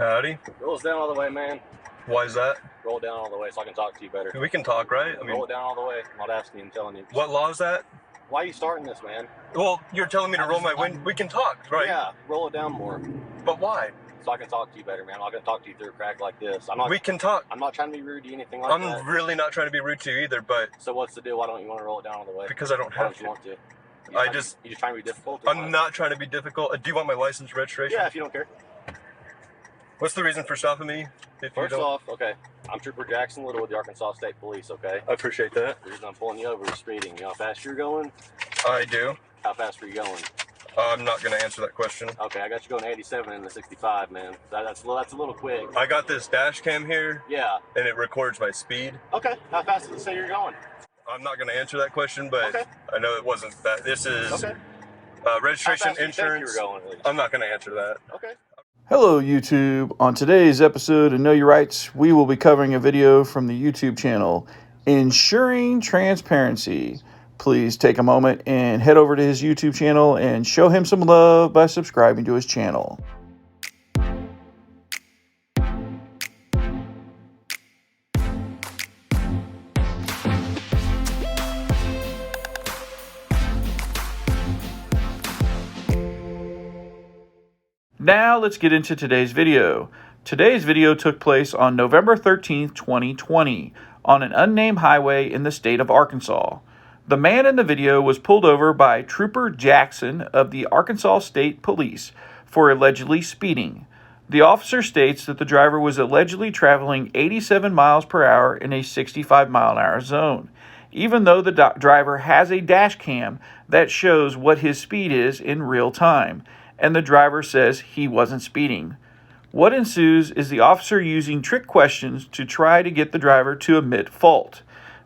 Howdy. Roll it down all the way, man. Why is that? Roll it down all the way so I can talk to you better. We can talk, right? I mean, roll it down all the way. I'm not asking you, I'm telling you. what law is that? Why are you starting this, man? Well, you're telling me to roll my window. We can talk, right? Yeah, roll it down more. But why? So I can talk to you better, man. I'm not going to talk to you through a crack like this. I'm not. We can talk. I'm not trying to be rude to you, anything like I'm that. really not trying to be rude to you either, but... So what's the deal? Why don't you want to roll it down all the way? Because I don't have to. You want to? You just trying to be difficult? I'm not trying to be difficult. Do you want my license registration? Yeah, if you don't care. What's the reason for stopping me? First off, okay, I'm Trooper Jackson Little with the Arkansas State Police, okay? I appreciate that. The reason I'm pulling you over is speeding. You know how fast you're going? I do. How fast are you going? I'm not going to answer that question. Okay, I got you going 87 in the 65, man. That's a little quick. I got this dash cam here. Yeah. And it records my speed. Okay, how fast does it say you're going? I'm not going to answer that question, but okay. I know it wasn't that. This is registration, insurance. I'm not going to answer that. Okay. Hello YouTube. On today's episode of Know Your Rights, we will be covering a video from the YouTube channel, Ensuring Transparency. Please take a moment and head over to his YouTube channel and show him some love by subscribing to his channel. Now let's get into today's video. Today's video took place on November 13th, 2020 on an unnamed highway in the state of Arkansas. The man in the video was pulled over by Trooper Jackson of the Arkansas State Police for allegedly speeding. The officer states that the driver was allegedly traveling 87 miles per hour in a 65 mile an hour zone, even though the driver has a dash cam that shows what his speed is in real time, and the driver says he wasn't speeding. What ensues is the officer using trick questions to try to get the driver to admit fault.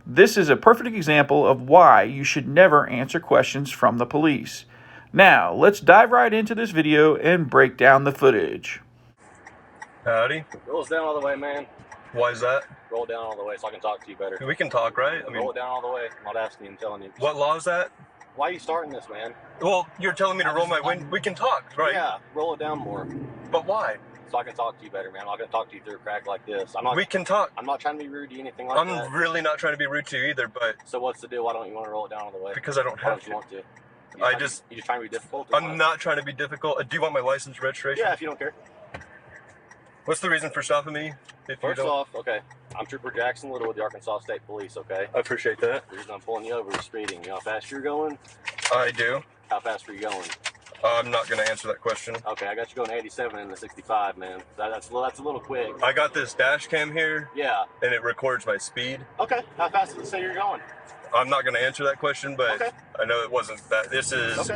This is a perfect example of why you should never answer questions from the police. Now, let's dive right into this video and break down the footage. Howdy. Roll it down all the way, man. Why is that? Roll it down all the way so I can talk to you better. We can talk, right? I mean, roll it down all the way. I'm not asking you, I'm telling you. What law is that? Why are you starting this, man? Well, you're telling me to roll my window. We can talk, right? Yeah, roll it down more. But why? So I can talk to you better, man. I'm not going to talk to you through a crack like this. We can talk. I'm not trying to be rude to you, anything like that. I'm really not trying to be rude to you either, but... So what's the deal? Why don't you want to roll it down all the way? Because I don't have to. You want to? You just trying to be difficult? I'm not trying to be difficult. Do you want my license registration? Yeah, if you don't care. What's the reason for stopping me? First off, okay, I'm Trooper Jackson Little with the Arkansas State Police, okay? I appreciate that. The reason I'm pulling you over is speeding. You know how fast you're going? I do. How fast are you going? I'm not going to answer that question. Okay, I got you going 87 in the 65, man. That's a little quick. I got this dash cam here. Yeah. And it records my speed. Okay, how fast does it say you're going? I'm not going to answer that question, but I know it wasn't that. This is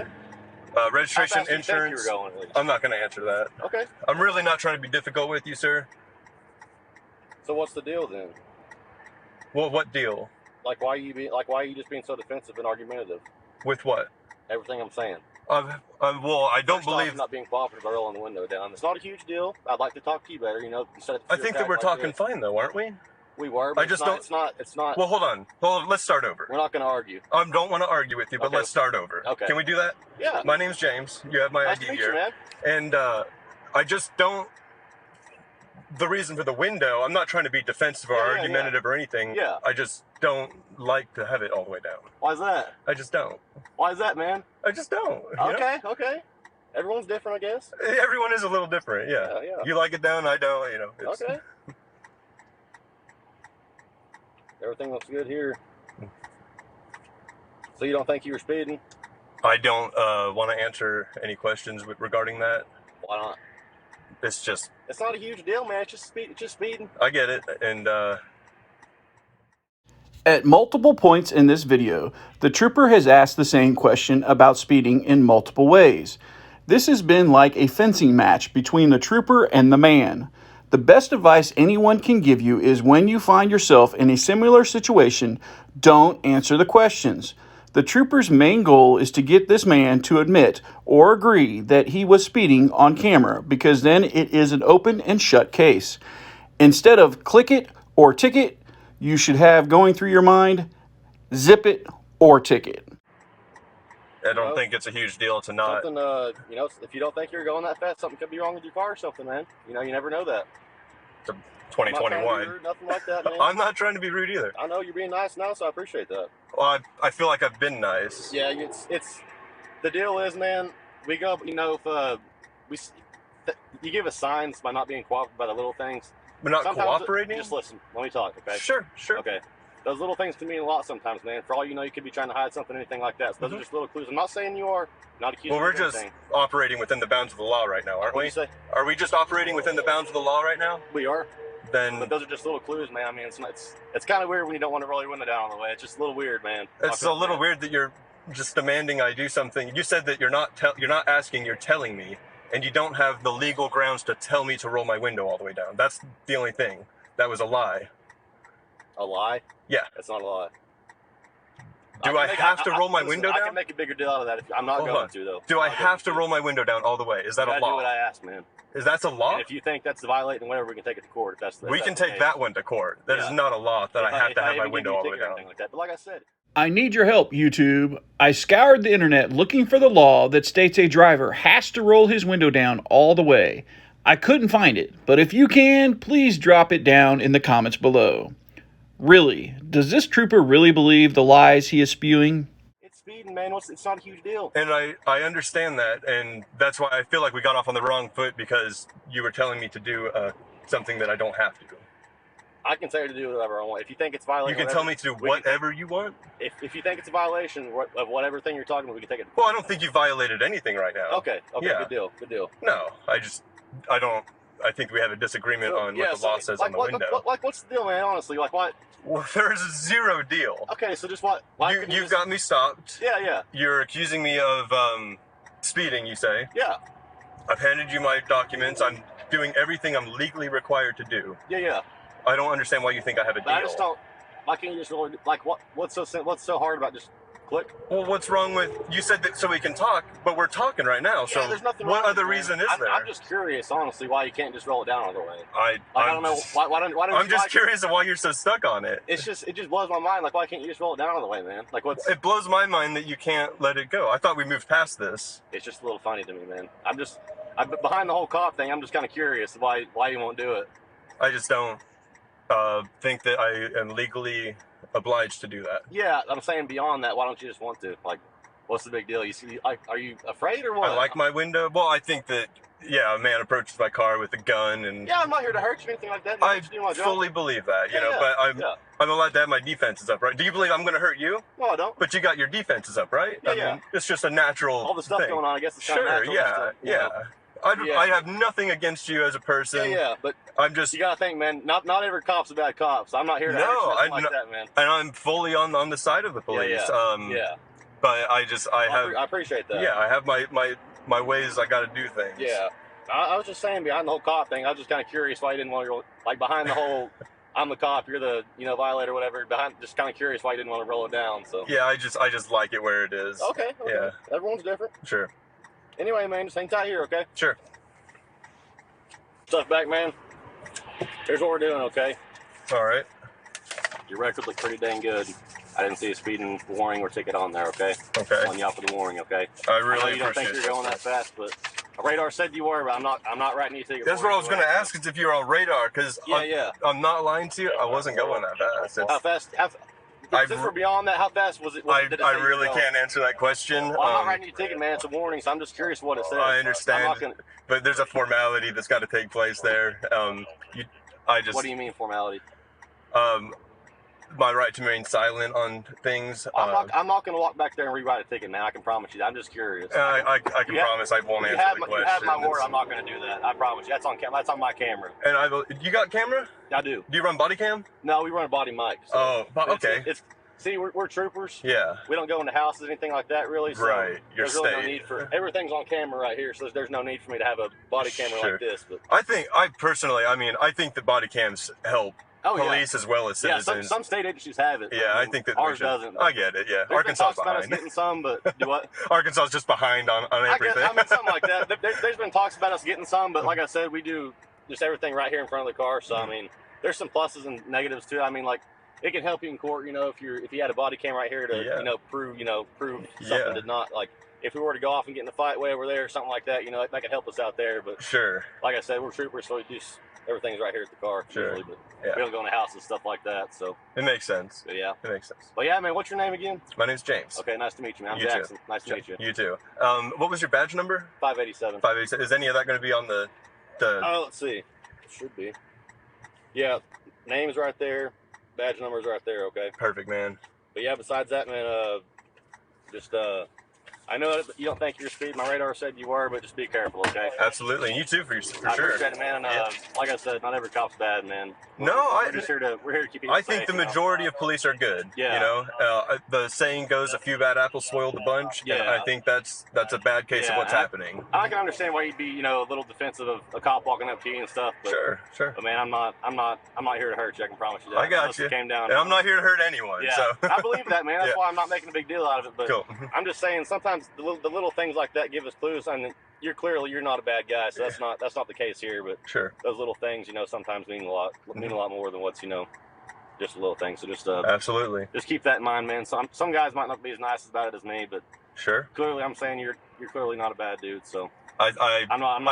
registration, insurance. I'm not going to answer that. Okay. I'm really not trying to be difficult with you, sir. So what's the deal then? Well, what deal? Why are you just being so defensive and argumentative? With what? Everything I'm saying. Well, I don't believe... I'm not being cooperative by rolling the window down. It's not a huge deal. I'd like to talk to you better, you know, instead of... I think that we're talking fine, though, aren't we? We were, but it's not... Well, hold on. Let's start over. We're not going to argue. I don't want to argue with you, but let's start over. Okay. Can we do that? Yeah. My name's James. You have my ID here. Nice to meet you, man. And I just don't... The reason for the window, I'm not trying to be defensive or argumentative or anything. Yeah. I just don't like to have it all the way down. Why's that? I just don't. Why is that, man? I just don't. Okay. Everyone's different, I guess. Everyone is a little different, yeah. You like it down, I don't, you know. Okay. Everything looks good here. So you don't think you were speeding? I don't want to answer any questions regarding that. Why not? It's just... It's not a huge deal, man. It's just speeding. I get it, and At multiple points in this video, the trooper has asked the same question about speeding in multiple ways. This has been like a fencing match between the trooper and the man. The best advice anyone can give you is when you find yourself in a similar situation, don't answer the questions. The trooper's main goal is to get this man to admit or agree that he was speeding on camera, because then it is an open and shut case. Instead of click it or ticket, you should have going through your mind, zip it or ticket. I don't think it's a huge deal to not. Something, you know, if you don't think you're going that fast, something could be wrong with your car or something, man. You know, you never know that. 2021. Nothing like that, man. I'm not trying to be rude either. I know you're being nice now, so I appreciate that. Well, I feel like I've been nice. Yeah, it's the deal is, man. We go, you know, if you give us signs by not being cooperative by the little things. We're not sometimes cooperating. Just listen. Let me talk, okay? Sure. Okay. Those little things can mean a lot sometimes, man. For all you know, you could be trying to hide something, anything like that. So those are just little clues. I'm not saying you are. Not accusing. Well, we're just operating within the bounds of the law right now, aren't we? Are we just operating within the bounds of the law right now? We are. Then. But those are just little clues, man. I mean, it's kind of weird when you don't want to roll your window down on the way. It's just a little weird, man. It's a little weird that you're just demanding I do something. You said that you're not asking, you're telling me, and you don't have the legal grounds to tell me to roll my window all the way down. That's the only thing. That was a lie. A lie? Yeah. That's not a lie. Do I have to roll my window down? I can make a bigger deal out of that. I'm not going to, though. Do I have to roll my window down all the way? Is that a law? Do what I asked, man. Is that a law? And if you think that's violating whatever, we can take it to court. We can take that one to court. That is not a law that I have to have my window all the way down. Like that. But like I said, I need your help, YouTube. I scoured the internet looking for the law that states a driver has to roll his window down all the way. I couldn't find it, but if you can, please drop it down in the comments below. Really, does this trooper really believe the lies he is spewing? It's speeding, man. It's not a huge deal. And I understand that, and that's why I feel like we got off on the wrong foot, because you were telling me to do something that I don't have to. I can tell you to do whatever I want. If you think it's violating, you can tell me to do whatever you want. If you think it's a violation of whatever thing you're talking about, we can take it. Well, I don't think you violated anything right now. Okay, yeah. Good deal. No, I think we have a disagreement on what the law says on the window. What's the deal, man? Honestly, like what? Well, there's zero deal. Okay, so just what? You've got me stopped. Yeah. You're accusing me of speeding, you say? Yeah. I've handed you my documents. I'm doing everything I'm legally required to do. Yeah. I don't understand why you think I have a deal. I just don't. Why can't you just really, like what's so hard about just click? Well, what's wrong with, you said that so we can talk, but we're talking right now. So there's nothing what wrong other with reason is there? I'm just curious, honestly, why you can't just roll it down all the way. I don't know why don't I'm just curious of why you're so stuck on it. It just blows my mind. Like, why can't you just roll it down all the way, man? Like, It blows my mind that you can't let it go. I thought we moved past this. It's just a little funny to me, man. I'm behind the whole cop thing. I'm just kind of curious why you won't do it. I just don't think that I am legally obliged to do that. Yeah, I'm saying beyond that, why don't you just want to? Like, what's the big deal? You see, like, are you afraid or what? I like my window. Well, I think that, yeah, a man approaches my car with a gun and... Yeah, I'm not here to hurt you or anything like that. I fully believe that, you know, but I'm allowed to have my defenses up, right? Do you believe I'm going to hurt you? No, I don't. But you got your defenses up, right? Yeah, I mean, it's just a natural all the stuff thing. going on, I guess it's kind of natural. I have nothing against you as a person. Yeah, but I'm just... You gotta think, man, not every cop's a bad cop, so I'm not here to hurt you like that, man. And I'm fully on the side of the police. But I appreciate that. Yeah, I have my ways I gotta do things. Yeah. I was just saying, behind the whole cop thing, I was just kind of curious why you didn't want to, like, behind the whole... I'm the cop, you're the, violator, whatever. Just kind of curious why you didn't want to roll it down. So yeah, I just like it where it is. Okay. Yeah. Everyone's different. Sure. Anyway, man, just hang tight here, okay? Sure. Stuff back, man. Here's what we're doing, okay? All right. Your record looked pretty dang good. I didn't see a speeding warning or ticket on there, okay? Okay. I'm calling you out for the warning, okay? I really know you don't think you're going that fast, but radar said you were, but I'm not writing you a ticket. That's what I was going to ask, is if you're on radar, because I'm not lying to you. I wasn't going that fast. How fast? Since we're beyond that, how fast was it? I really can't answer that question. Well, I'm not writing you a ticket, man. It's a warning, so I'm just curious what it says. I understand, but there's a formality that's got to take place there. What do you mean formality? My right to remain silent on things. I'm not going to walk back there and rewrite a ticket, man. I can promise you that. I'm just curious. I can promise I won't answer the question. You have my word. I'm not going to do that. I promise you. That's on my camera. And you got camera? I do. Do you run body cam? No, we run a body mic. So okay. See, we're troopers. Yeah. We don't go into houses, anything like that, really. So right. There's really no need for everything's on camera right here, so there's no need for me to have a body camera like this. But I think that body cams help police as well as citizens. Yeah, some state agencies have it. Yeah, I think that ours doesn't. I get it. Yeah, Arkansas is behind. Us getting some, but do what? Arkansas is just behind on everything. I mean, something like that. There's been talks about us getting some, but like I said, we do just everything right here in front of the car. So I mean, there's some pluses and negatives too. I mean, like, it can help you in court, if you had a body cam right here to prove something did not, like, if we were to go off and get in a fight way over there or something like that, you know, that could help us out there. But Sure. like I said, we're troopers, so we do everything's right here at the car. Sure. Usually, but Yeah. we don't go in the house and stuff like that. So it makes sense. But yeah, it makes sense. But yeah, man, what's your name again? My name's James. Okay, nice to meet you, man. I'm You Jackson. too. Nice to meet you. You too. What was your badge number? 587. 587. Is any of that going to be on the? Oh, let's see. It should be. Yeah, name's right there. Badge number's right there. Okay. Perfect, man. But yeah, besides that, man, I know that you don't think you're speeding. My radar said you were, but just be careful, okay? Absolutely, and you too, for sure. I appreciate it, man. And like I said, not every cop's bad, man. We're here to keep you safe. I think the majority of police are good. Yeah. You know, the saying goes, "A few bad apples spoil the bunch." Yeah. And I think that's a bad case of what's happening. I can understand why you'd be, you know, a little defensive of a cop walking up to you and stuff. But, Sure. But man, I'm not here to hurt you. I can promise you that. I got you. It came down. And I'm not here to hurt anyone. Yeah. So. I believe that, man. That's why I'm not making a big deal out of it. But cool. I'm just saying, sometimes the little things like that give us clues. I mean, you're not a bad guy, so that's not the case here. But sure, those little things, you know, sometimes mean a lot more than what's, you know, just a little thing. So just absolutely, just keep that in mind, man. Some guys might not be as nice about it as me, but sure, clearly I'm saying you're clearly not a bad dude. So I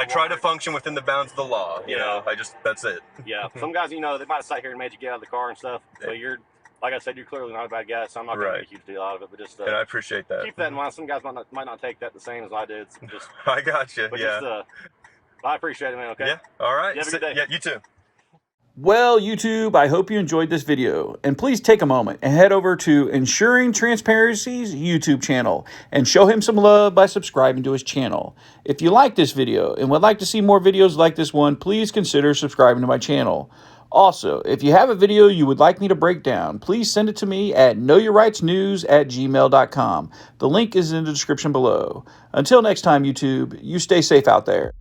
try to function within the bounds of the law. You know, that's it. Yeah, some guys, you know, they might have sat here and made you get out of the car and stuff, but you're. Like I said, you're clearly not a bad guy, so I'm not going to make a huge deal out of it. But just and I appreciate that. Keep that in mind. Some guys might not take that the same as I did. So just I got you. But yeah. Just, I appreciate it, man. Okay. Yeah. All right. You have a good day. Yeah. You too. Well, YouTube, I hope you enjoyed this video, and please take a moment and head over to Ensuring Transparency's YouTube channel and show him some love by subscribing to his channel. If you like this video and would like to see more videos like this one, please consider subscribing to my channel. Also, if you have a video you would like me to break down, please send it to me at knowyourrightsnews@gmail.com. The link is in the description below. Until next time, YouTube, you stay safe out there.